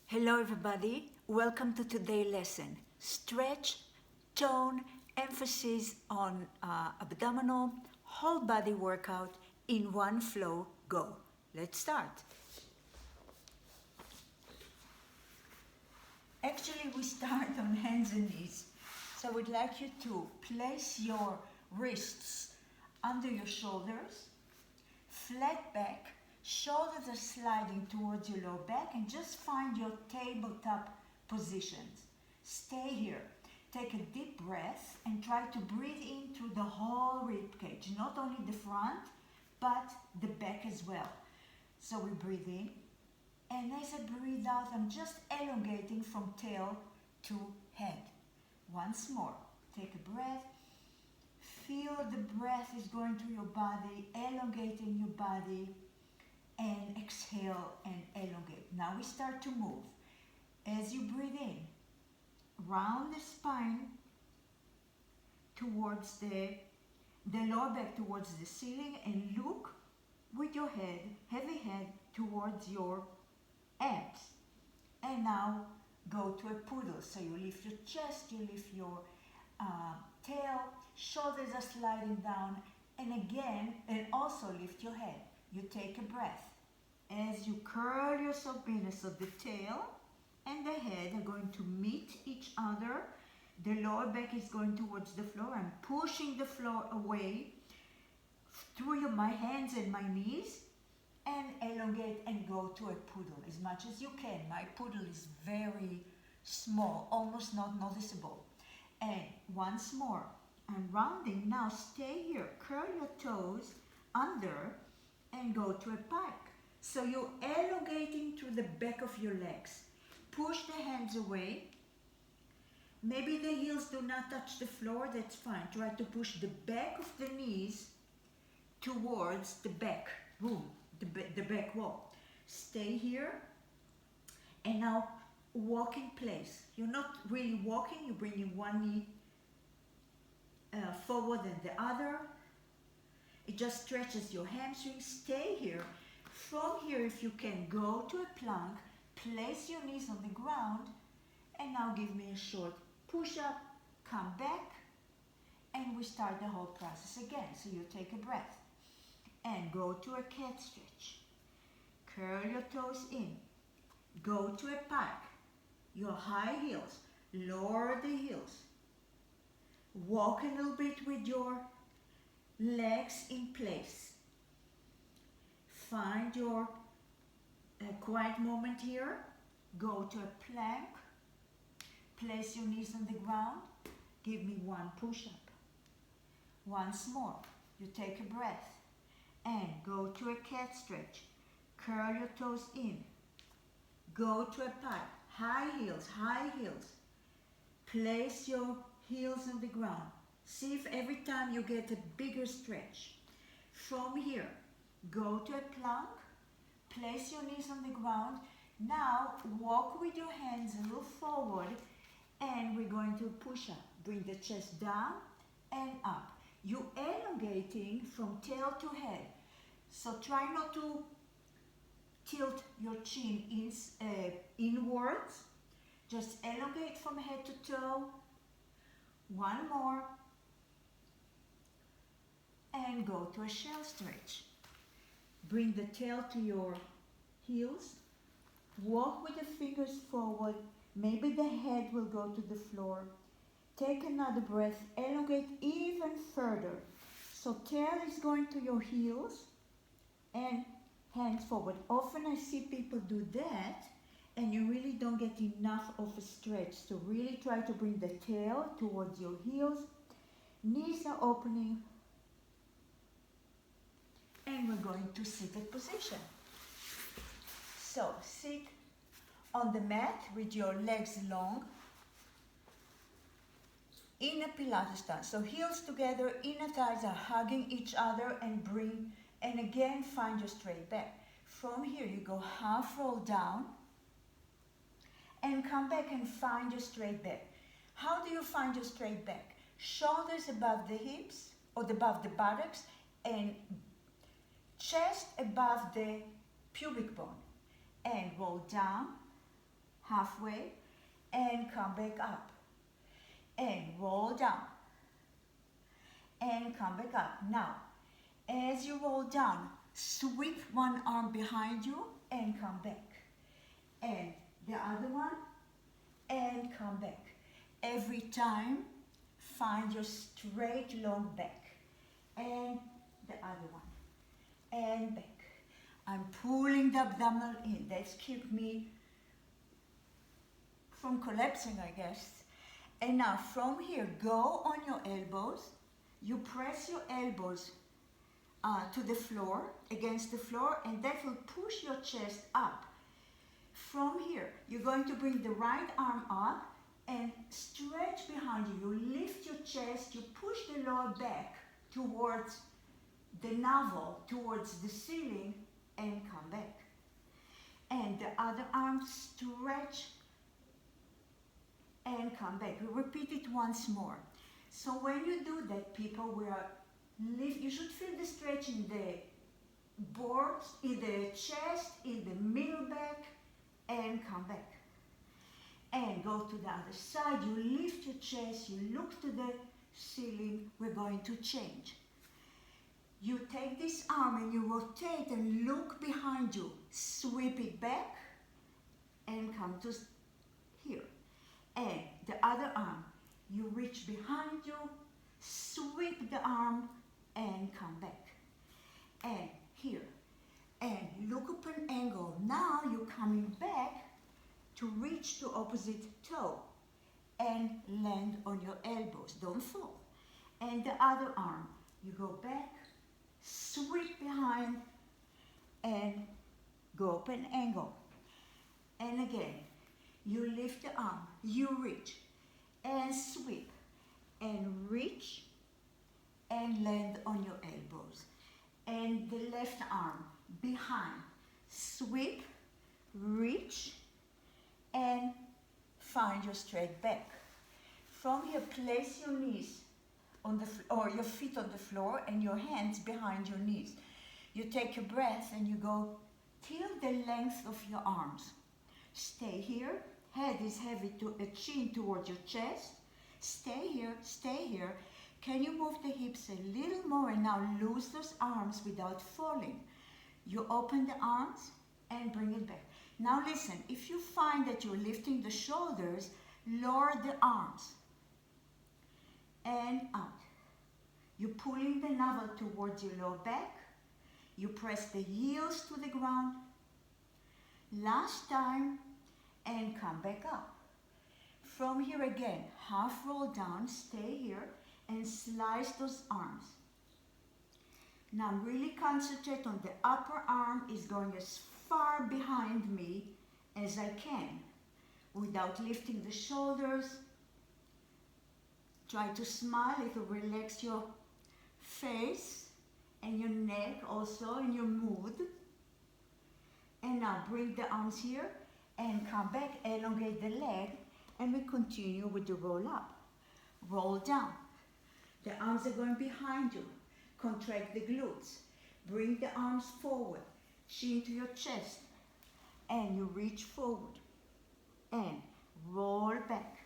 Hello everybody, welcome to today's lesson. Stretch, tone, emphasis on abdominal, whole body workout in one flow, go. Let's start. Actually, we start on hands and knees. So I would like you to place your wrists under your shoulders, flat back, shoulders are sliding towards your lower back, and just find your tabletop positions. Stay here. Take a deep breath and try to breathe in through the whole rib cage, not only the front, but the back as well. So we breathe in, and as I breathe out, I'm just elongating from tail to head. Once more, take a breath. Feel the breath is going through your body, elongating your body, and exhale and elongate. Now we start to move. As you breathe in, round the spine towards the lower back towards the ceiling, and look with your head, heavy head, towards your abs. And now go to a poodle. So you lift your chest, you lift your tail, shoulders are sliding down, and again, and also lift your head. You take a breath. As you curl yourself in, so the tail and the head are going to meet each other. The lower back is going towards the floor. I'm pushing the floor away through my hands and my knees, and elongate and go to a poodle as much as you can. My poodle is very small, almost not noticeable. And once more, I'm rounding. Now stay here. Curl your toes under and go to a pike. So you're elongating through the back of your legs. Push the hands away. Maybe the heels do not touch the floor, that's fine. Try to push the back of the knees towards the back room, the back wall. Stay here, and now walk in place. You're not really walking, you're bringing one knee forward and the other. It just stretches your hamstrings. Stay here. From here, if you can, go to a plank, place your knees on the ground, and now give me a short push-up, come back, and we start the whole process again. So you take a breath and go to a cat stretch. Curl your toes in. Go to a pike. Your high heels. Lower the heels. Walk a little bit with your legs in place. Find your quiet moment here. Go to a plank. Place your knees on the ground. Give me one push-up. Once more, you take a breath and go to a cat stretch. Curl your toes in. Go to a pike. High heels, high heels. Place your heels on the ground. See if every time you get a bigger stretch. From here, go to a plank. Place your knees on the ground. Now walk with your hands a little forward, and we're going to push up. Bring the chest down and up. You're elongating from tail to head. So try not to tilt your chin inwards. Just elongate from head to toe. One more. And go to a shell stretch. Bring the tail to your heels. Walk with the fingers forward. Maybe the head will go to the floor. Take another breath. Elongate even further. So tail is going to your heels and hands forward. Often I see people do that, and you really don't get enough of a stretch. So really try to bring the tail towards your heels. Knees are opening. And we're going to seated position. So sit on the mat with your legs long in a Pilates stance. So heels together, inner thighs are hugging each other, and again find your straight back. From here you go half roll down and come back and find your straight back. How do you find your straight back? Shoulders above the hips or above the buttocks, and chest above the pubic bone, and roll down, halfway, and come back up. And roll down. And come back up. Now, as you roll down, sweep one arm behind you and come back. And the other one, and come back. Every time, find your straight long back. And the other one. And back. I'm pulling the abdominal in. That's keep me from collapsing, I guess. And now from here, go on your elbows. You press your elbows to the floor, against the floor, and that will push your chest up. From here, you're going to bring the right arm up and stretch behind you. You lift your chest, you push the lower back towards the navel, towards the ceiling, and come back. And the other arm, stretch and come back. We repeat it once more. So when you do that, people, you should feel the stretch in the boards, in the chest, in the middle back, and come back. And go to the other side. You lift your chest, you look to the ceiling. We're going to change. You take this arm and you rotate and look behind you. Sweep it back and come to here. And the other arm, you reach behind you, sweep the arm and come back. And here. And look up an angle. Now you're coming back to reach to opposite toe and land on your elbows. Don't fall. And the other arm, you go back, sweep behind, and go up an angle. And again, you lift the arm, you reach, and sweep, and reach, and land on your elbows. And the left arm, behind, sweep, reach, and find your straight back. From here, place your knees on the or your feet on the floor and your hands behind your knees. You take a breath and you go till the length of your arms. Stay here. Head is heavy to the chin towards your chest. Stay here, stay here. Can you move the hips a little more and now loose those arms without falling? You open the arms and bring it back. Now listen, if you find that you're lifting the shoulders, lower the arms and out. You're pulling the navel towards your lower back. You press the heels to the ground. Last time, and come back up. From here again, half roll down, stay here, and slice those arms. Now really concentrate on the upper arm is going as far behind me as I can without lifting the shoulders. Try to smile, it will relax your face and your neck also and your mood. And now bring the arms here and come back, elongate the leg, and we continue with the roll up. Roll down. The arms are going behind you. Contract the glutes. Bring the arms forward. Chin to your chest. And you reach forward. And roll back.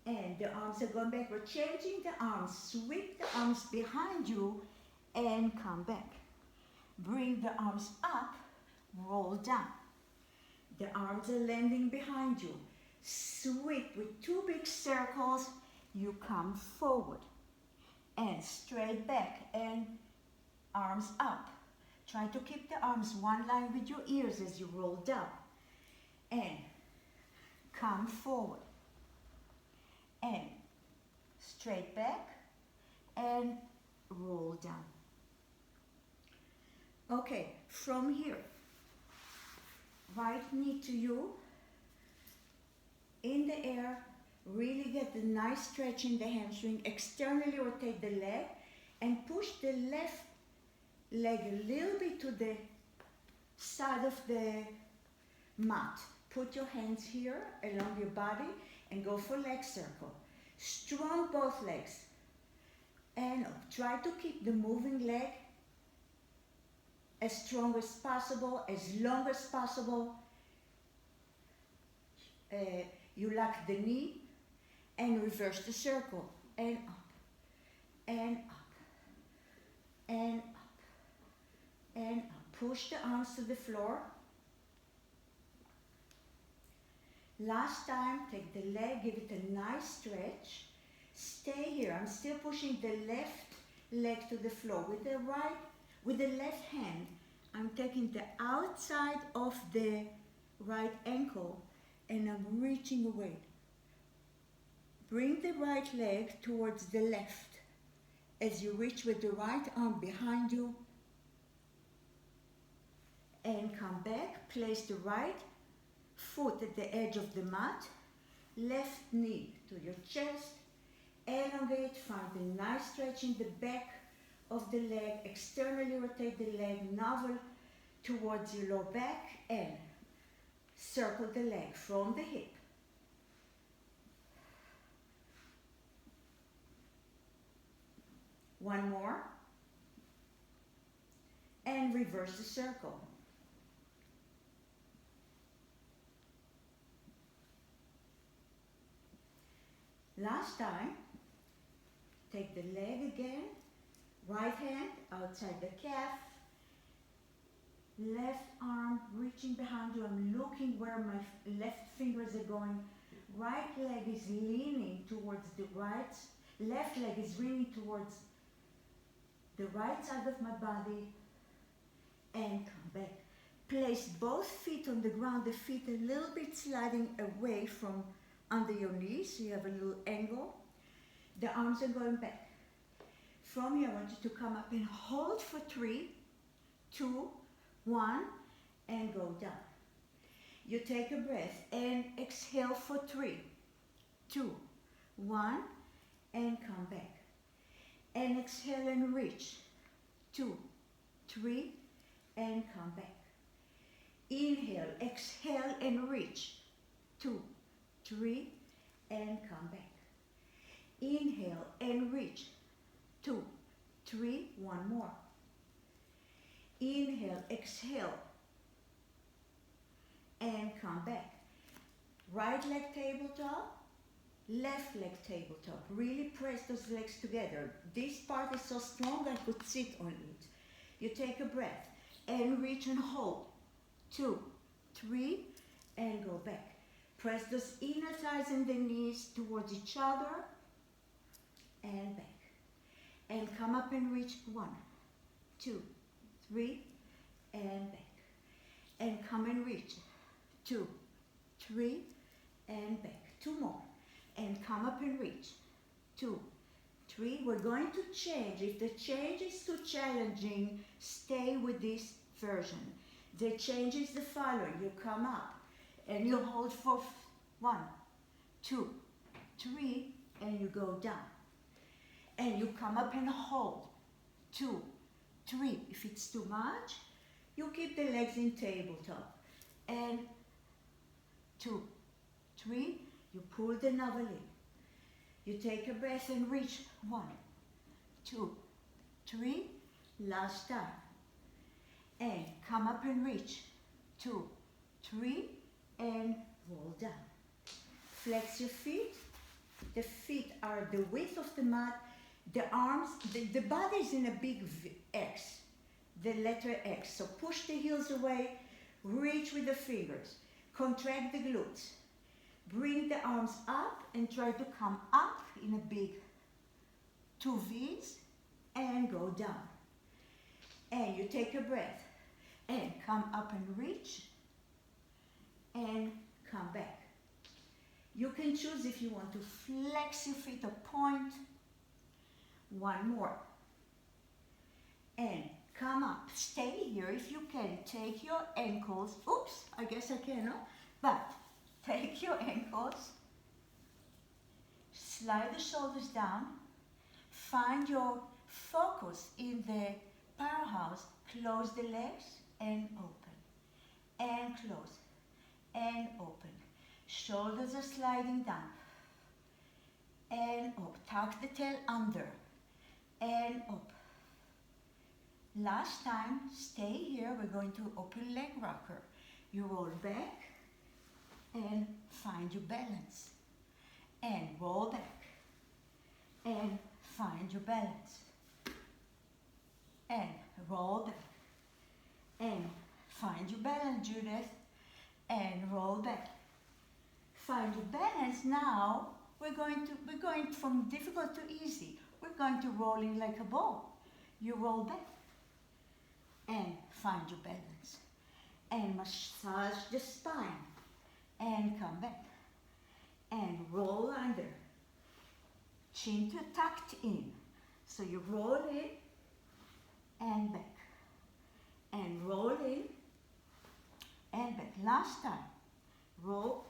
And the arms are going back. We're changing the arms. Sweep the arms behind you and come back. Bring the arms up. Roll down. The arms are landing behind you. Sweep with two big circles. You come forward. And straight back and arms up. Try to keep the arms one line with your ears as you roll down. And come forward. And straight back and roll down. Okay, from here, right knee to you, in the air, really get the nice stretch in the hamstring, externally rotate the leg, and push the left leg a little bit to the side of the mat. Put your hands here along your body and go for leg circle. Strong both legs. And try to keep the moving leg as strong as possible, as long as possible. you lock the knee and reverse the circle, and up, and up, and up, and up. Push the arms to the floor. Last time, take the leg, give it a nice stretch. Stay here. I'm still pushing the left leg to the floor. With the left hand, I'm taking the outside of the right ankle and I'm reaching away. Bring the right leg towards the left as you reach with the right arm behind you and come back. Place the right foot at the edge of the mat, left knee to your chest, elongate, find a nice stretch in the back of the leg, externally rotate the leg, navel towards your lower back and circle the leg from the hip. One more, and reverse the circle. Last time, take the leg again, right hand outside the calf, left arm reaching behind you. I'm looking where my left fingers are going. Right leg is leaning towards the right, left leg is leaning towards the right side of my body, and come back. Place both feet on the ground, the feet a little bit sliding away from under your knees, so you have a little angle. The arms are going back. From here, I want you to come up and hold for 3, 2, 1, and go down. You take a breath and exhale for 3, 2, 1, and come back. And exhale and reach. 2, 3, and come back. Inhale, exhale and reach. 2, 3, and come back. Inhale and reach. 2, 3, one more. Inhale, exhale, and come back. Right leg tabletop, left leg tabletop. Really press those legs together. This part is so strong I could sit on it. You take a breath and reach and hold. 2, 3, and go back. Press those inner thighs and the knees towards each other and back. And come up and reach 1, 2, 3, and back. And come and reach 2, 3, and back. 2 more. And come up and reach 2, 3. We're going to change. If the change is too challenging, stay with this version. The change is the following. You come up and you hold for 1, 2, 3, and you go down. And you come up and hold. 2, 3. If it's too much, you keep the legs in tabletop. And 2, 3. You pull the navel in. You take a breath and reach. 1, 2, 3. Last time. And come up and reach. 2, 3. And roll down. Flex your feet. The feet are the width of the mat. The arms, the body is in a big X, the letter X. So push the heels away, reach with the fingers, contract the glutes. Bring the arms up and try to come up in a big 2 V's and go down. And you take a breath and come up and reach and come back. You can choose if you want to flex your feet or point. 1 more. And come up. Stay here if you can. Take your ankles. Oops, I guess I cannot. But take your ankles. Slide the shoulders down. Find your focus in the powerhouse. Close the legs and open. And close. And open. Shoulders are sliding down. And up. Tuck the tail under. And up. Last time, stay here. We're going to open leg rocker. You roll back and find your balance. And roll back. And find your balance. And roll back. And find your balance, Judith. And roll back. Find your balance. Now we're going from difficult to easy. We're going to roll in like a ball. You roll back and find your balance. And massage the spine. And come back. And roll under. Chin tucked in. So you roll in and back. And roll in and back. Last time. Roll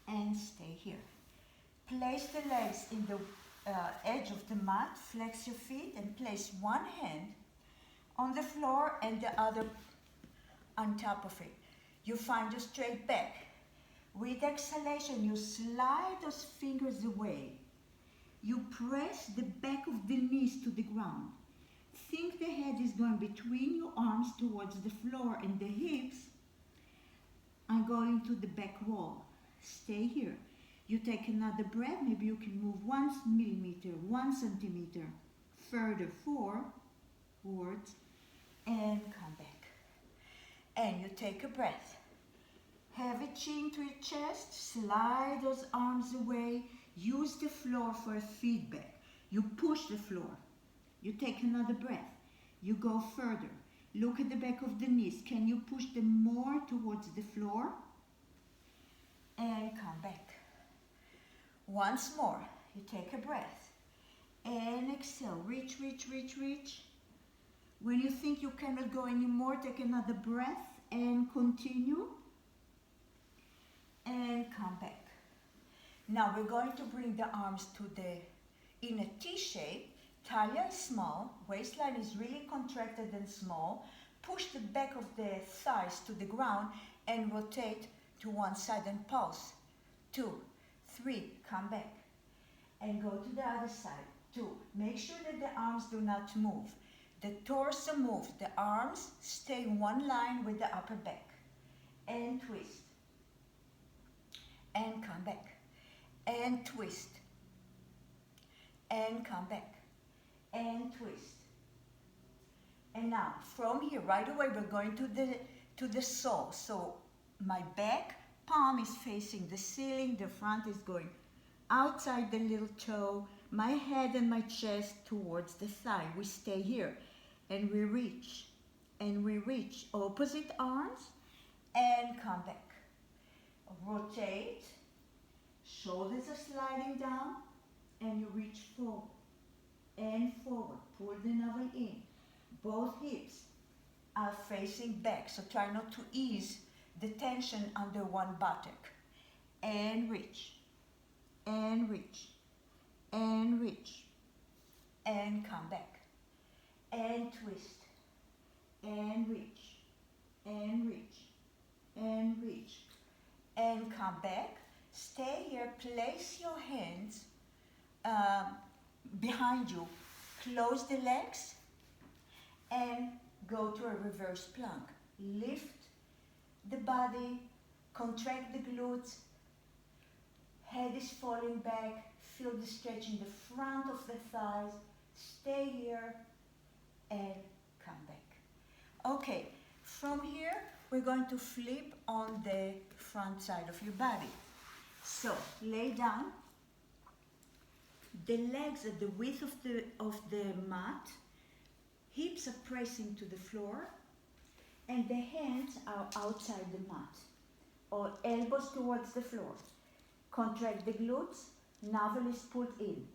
and stay here. Place the legs in the edge of the mat. Flex your feet and place one hand on the floor and the other on top of it. You find your straight back. With exhalation, you slide those fingers away. You press the back of the knees to the ground. Think the head is going between your arms towards the floor and the hips are going to the back wall. Stay here. You take another breath. Maybe you can move 1 millimeter, 1 centimeter further forwards and come back. And you take a breath. Heavy chin to your chest. Slide those arms away. Use the floor for a feedback. You push the floor. You take another breath. You go further. Look at the back of the knees. Can you push them more towards the floor? And come back. Once more, you take a breath. And exhale. Reach, reach, reach, reach. When you think you cannot go anymore, take another breath and continue. And come back. Now we're going to bring the arms in a T shape. Talia is small, waistline is really contracted and small. Push the back of the thighs to the ground and rotate to one side and pulse. 2, 3, come back. And go to the other side. 2, make sure that the arms do not move. The torso moves, the arms stay in one line with the upper back. And twist. And come back. And twist. And come back. And twist. And now from here right away we're going to the sole. So my back palm is facing the ceiling, the front is going outside the little toe, my head and my chest towards the thigh. We stay here and we reach opposite arms and come back. Rotate, shoulders are sliding down and you reach forward and forward. Pull the navel in. Both hips are facing back, so try not to ease the tension under one buttock. And reach, and reach, and reach, and come back. And twist, and reach, and reach, and reach, and come back. Stay here, place your hands behind you. Close the legs and go to a reverse plank. Lift the body, contract the glutes, head is falling back, feel the stretch in the front of the thighs, stay here and come back. Okay, from here we're going to flip on the front side of your body. So lay down, the legs at the width of the mat, hips are pressing to the floor, and the hands are outside the mat, or elbows towards the floor. Contract the glutes, navel is pulled in.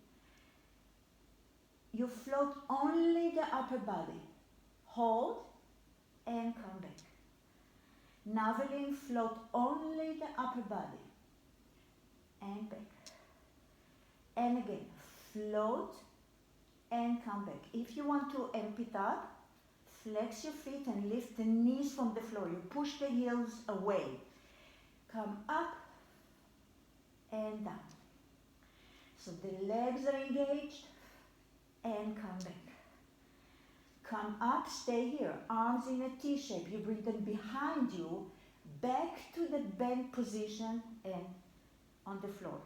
You float only the upper body. Hold and come back. Navel in, float only the upper body. And back. And again, float and come back. If you want to amp it up, flex your feet and lift the knees from the floor. You push the heels away. Come up and down. So the legs are engaged and come back. Come up, stay here. Arms in a T shape. You bring them behind you, back to the bent position and on the floor.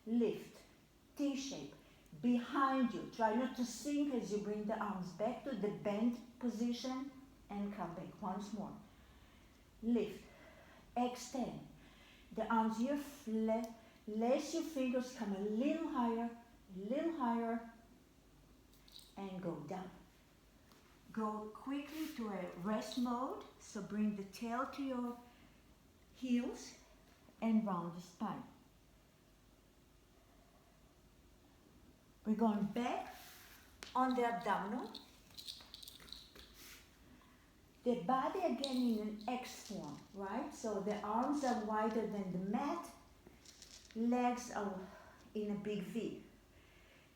Lift, T-shape, behind you. Try not to sink as you bring the arms back to the bent position and come back once more. Lift, extend. The arms here flat. Lace your fingers, come a little higher, and go down. Go quickly to a rest mode, so bring the tail to your heels and round the spine. We're going back on the abdominal. The body again in an X form, right? So the arms are wider than the mat, legs are in a big V.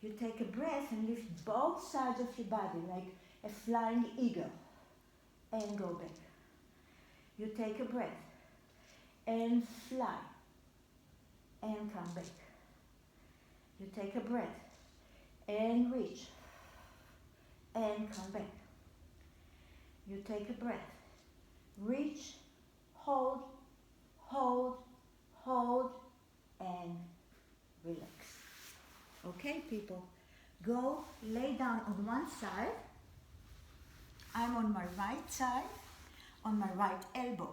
You take a breath and lift both sides of your body like a flying eagle and go back. You take a breath and fly and come back. You take a breath and reach and come back. You take a breath, reach, hold, and relax. Okay, people, go lay down on one side. I'm on my right side, on my right elbow.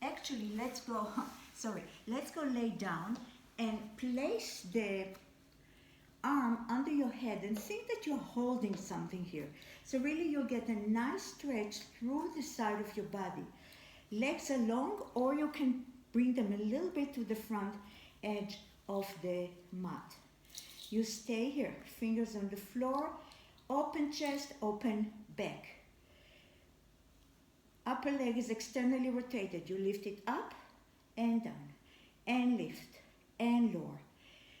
Actually, let's go lay down and place the arm under your head and think that you're holding something here. So really you'll get a nice stretch through the side of your body. Legs are long, or you can bring them a little bit to the front edge of the mat. You stay here, fingers on the floor, open chest, open back. Upper leg is externally rotated. You lift it up and down, and lift and lower,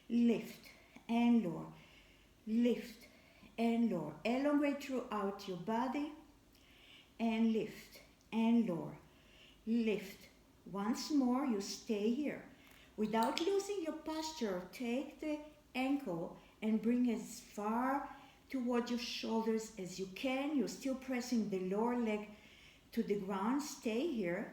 lift and lower, lift and lower. Elongate throughout your body and lift and lower, lift. Once more, you stay here. Without losing your posture, take the ankle and bring as far toward your shoulders as you can. You're still pressing the lower leg to the ground. Stay here.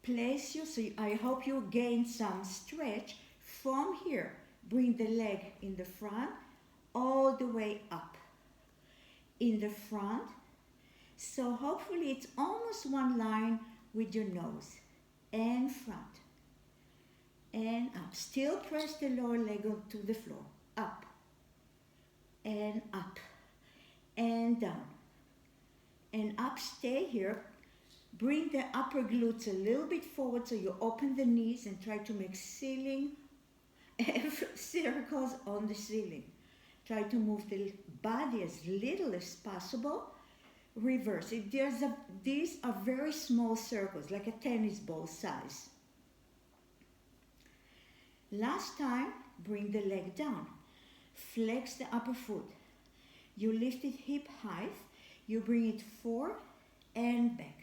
Place you, so I hope you gain some stretch. From here, bring the leg in the front, all the way up. In the front. So hopefully it's almost one line with your nose. And front. And up. Still press the lower leg to the floor. Up. And up. And down. And up. Stay here. Bring the upper glutes a little bit forward so you open the knees and try to make circles on the ceiling. Try to move the body as little as possible. Reverse. These are very small circles, like a tennis ball size. Last time, bring the leg down. Flex the upper foot. You lift it hip height. You bring it forward and back.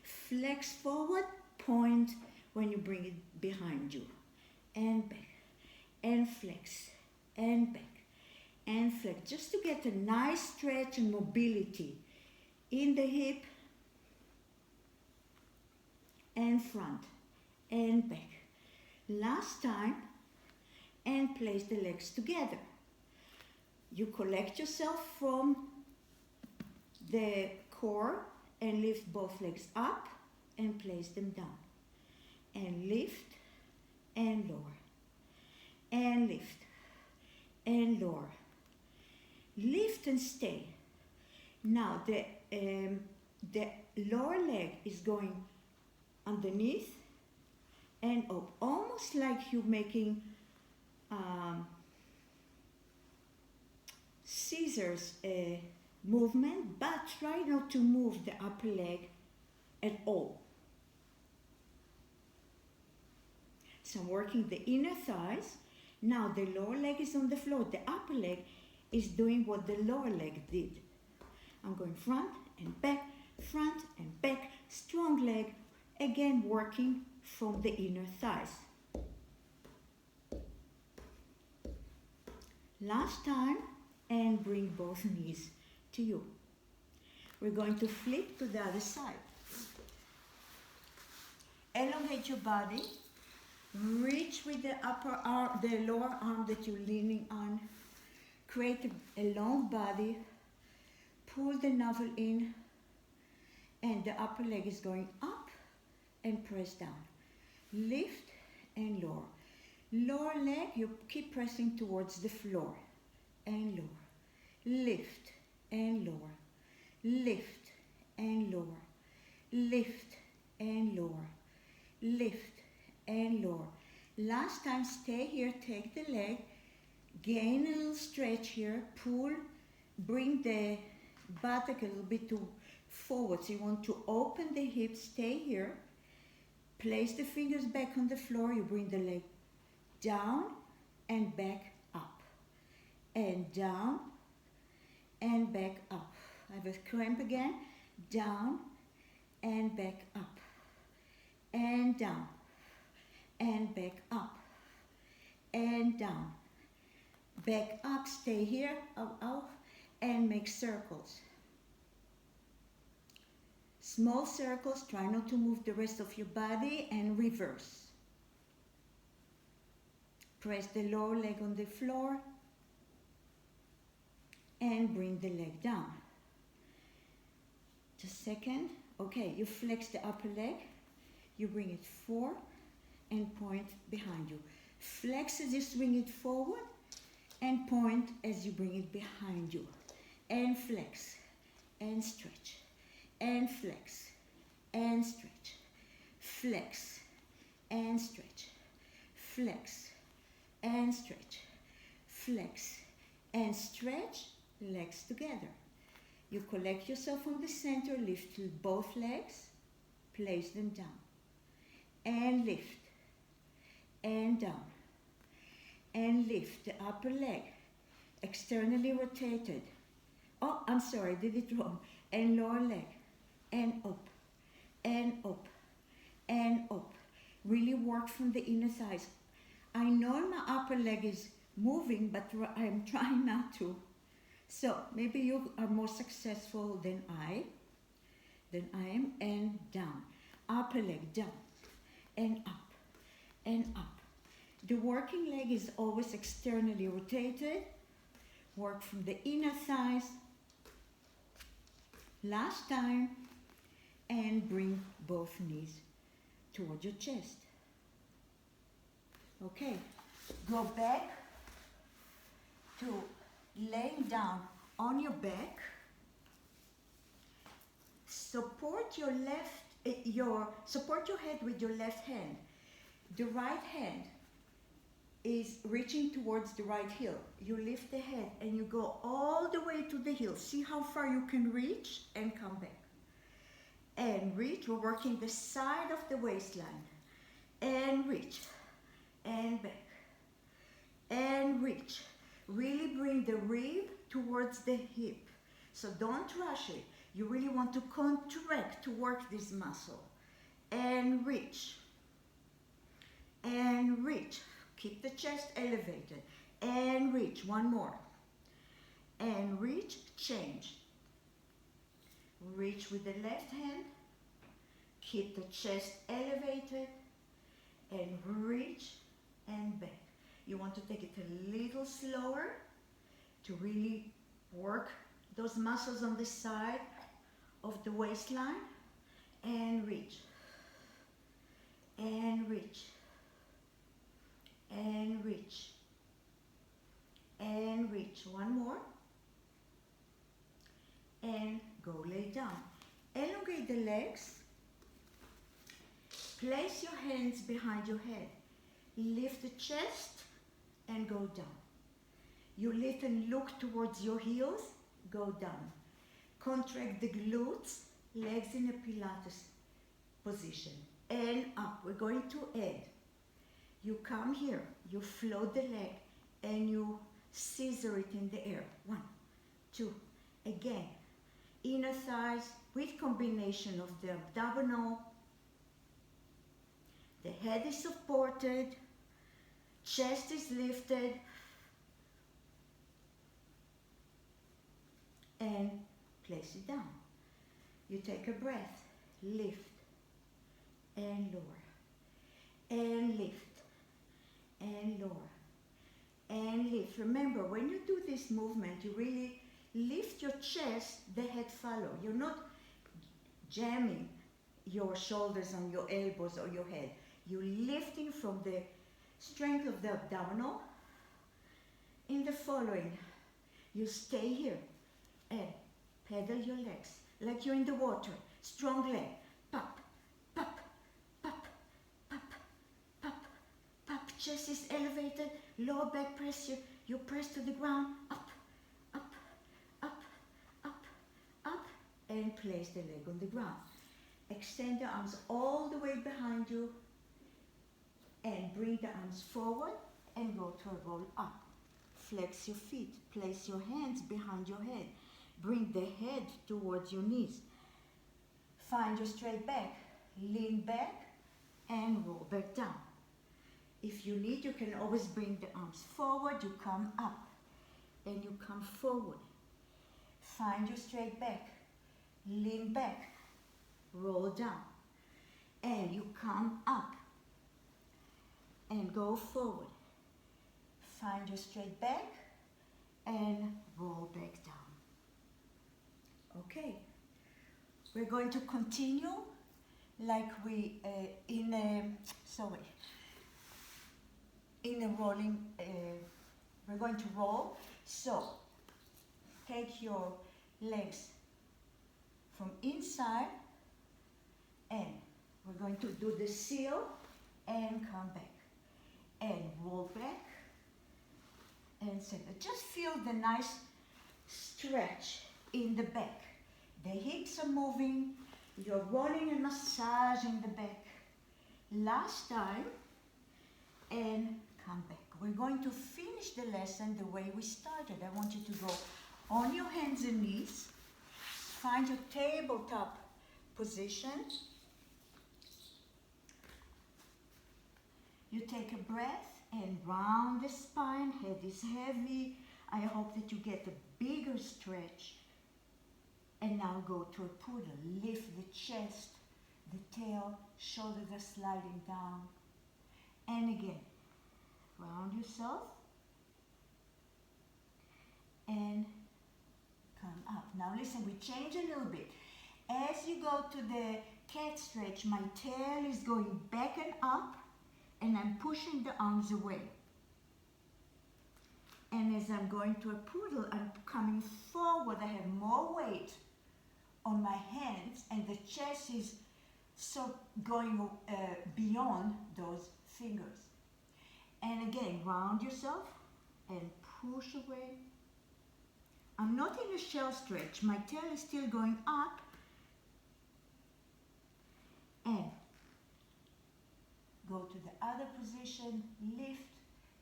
Flex forward, point when you bring it behind you. And back. And flex. And back. And flex. Just to get a nice stretch and mobility in the hip and front and back. Last time, and place the legs together. You collect yourself from the core and lift both legs up and place them down. And lift and lower. And lift and lower. Lift and stay. Now the lower leg is going underneath and up, almost like you're making scissors movement, but try not to move the upper leg at all. So I'm working the inner thighs. Now the lower leg is on the floor. The upper leg is doing what the lower leg did. I'm going front and back, strong leg, again working from the inner thighs. Last time, and bring both knees to you. We're going to flip to the other side. Elongate your body. Reach with the upper arm, the lower arm that you're leaning on. Create a long body. Pull the navel in, and the upper leg is going up and press down. Lift and lower. Lower leg, you keep pressing towards the floor and lower. Lift and lower. Lift and lower. Lift and lower. Lift and lower. Last time, stay here, take the leg, gain a little stretch here, pull, bring the buttock a little bit forward. So you want to open the hips, stay here, place the fingers back on the floor, you bring the leg down and back up, and down and back up. I have a cramp again, down and back up, and down and back up, and down, back up, stay here, out, and make circles. Small circles, try not to move the rest of your body, and reverse. Press the lower leg on the floor and bring the leg down. Just a second. Okay, you flex the upper leg, you bring it forward and point behind you. Flex as you swing it forward and point as you bring it behind you. And flex and stretch and flex and stretch, flex and stretch, flex and stretch, flex and stretch, legs together. You collect yourself from the center, lift both legs, place them down, and lift, and down, and lift the upper leg, externally rotated. Oh, I'm sorry, I did it wrong. And lower leg, and up, and up, and up. Really work from the inner thighs. I know my upper leg is moving, but I'm trying not to. So maybe you are more successful than I am, and down. Upper leg down, and up, and up. The working leg is always externally rotated. Work from the inner thighs. Last time, and bring both knees towards your chest. Okay, go back to laying down on your back. Support your support your head with your left hand. The right hand is reaching towards the right heel. You lift the head and you go all the way to the heel. See how far you can reach and come back. And reach, we're working the side of the waistline. And reach, and back, and reach. Really bring the rib towards the hip. So don't rush it. You really want to contract to work this muscle. And reach, and reach. Keep the chest elevated. And reach, one more. And reach, change. Reach with the left hand. Keep the chest elevated. And reach and back. You want to take it a little slower to really work those muscles on the side of the waistline. And reach. And reach. And reach. And reach. One more. And go lay down. Elongate the legs. Place your hands behind your head. Lift the chest and go down. You lift and look towards your heels. Go down. Contract the glutes. Legs in a Pilates position. And up. We're going to add. You come here. You float the leg and you scissor it in the air. 1, 2. Again. Inner thighs with combination of the abdominal. The head is supported. Chest is lifted. And place it down. You take a breath, lift and lower, and lift and lower, and lift. Remember, when you do this movement, you really lift your chest, the head follow. You're not jamming your shoulders on your elbows or your head. You're lifting from the strength of the abdominal. In the following, you stay here and pedal your legs like you're in the water. Strong leg. Pop, pop, pop, pop, pop, pop. Chest is elevated. Lower back press. You press to the ground. Up, up, up, up, up. And place the leg on the ground. Extend the arms all the way behind you. And bring the arms forward and go to a roll up. Flex your feet. Place your hands behind your head. Bring the head towards your knees. Find your straight back. Lean back and roll back down. If you need, you can always bring the arms forward. You come up and you come forward. Find your straight back. Lean back. Roll down. And you come up and go forward. Find your straight back and roll back down. Okay, we're going to continue like we in a rolling. We're going to roll. So take your legs from inside, and we're going to do the seal and come back and roll back and center. Just feel the nice stretch in the back. The hips are moving. You're rolling and massaging the back. Last time, and come back. We're going to finish the lesson the way we started. I want you to go on your hands and knees. Find your tabletop position. You take a breath and round the spine. Head is heavy. I hope that you get a bigger stretch. And now go to a poodle. Lift the chest, the tail, shoulders are sliding down. And again, round yourself and come up. Now listen, we change a little bit. As you go to the cat stretch, my tail is going back and up, and I'm pushing the arms away. And as I'm going to a poodle, I'm coming forward. I have more weight on my hands, and the chest is so going beyond those fingers. And again, round yourself and push away. I'm not in a shell stretch. My tail is still going up. And go to the other position, lift,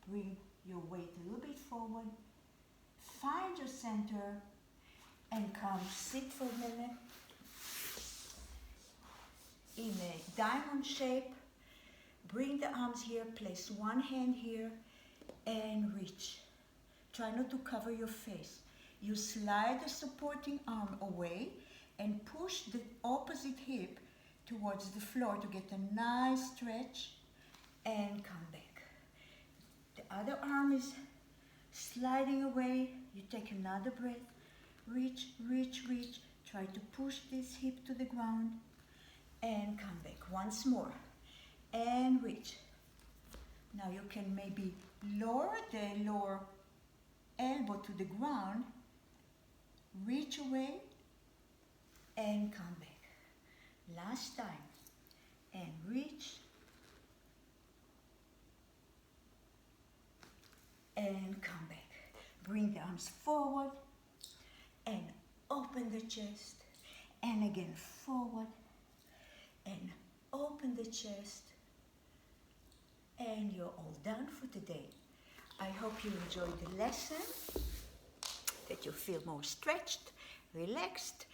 bring your weight a little bit forward. Find your center and come sit for a minute in a diamond shape. Bring the arms here, place one hand here and reach. Try not to cover your face. You slide the supporting arm away and push the opposite hip towards the floor to get a nice stretch and come back. The other arm is sliding away. You take another breath. Reach, reach, reach. Try to push this hip to the ground and come back. Once more. And reach. Now you can maybe lower the lower elbow to the ground. Reach away and come back. Last time. And reach. And come back. Bring the arms forward and open the chest. And again forward and open the chest. And you're all done for today. I hope you enjoyed the lesson, that you feel more stretched, relaxed,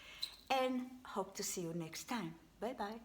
and hope to see you next time. Bye-bye.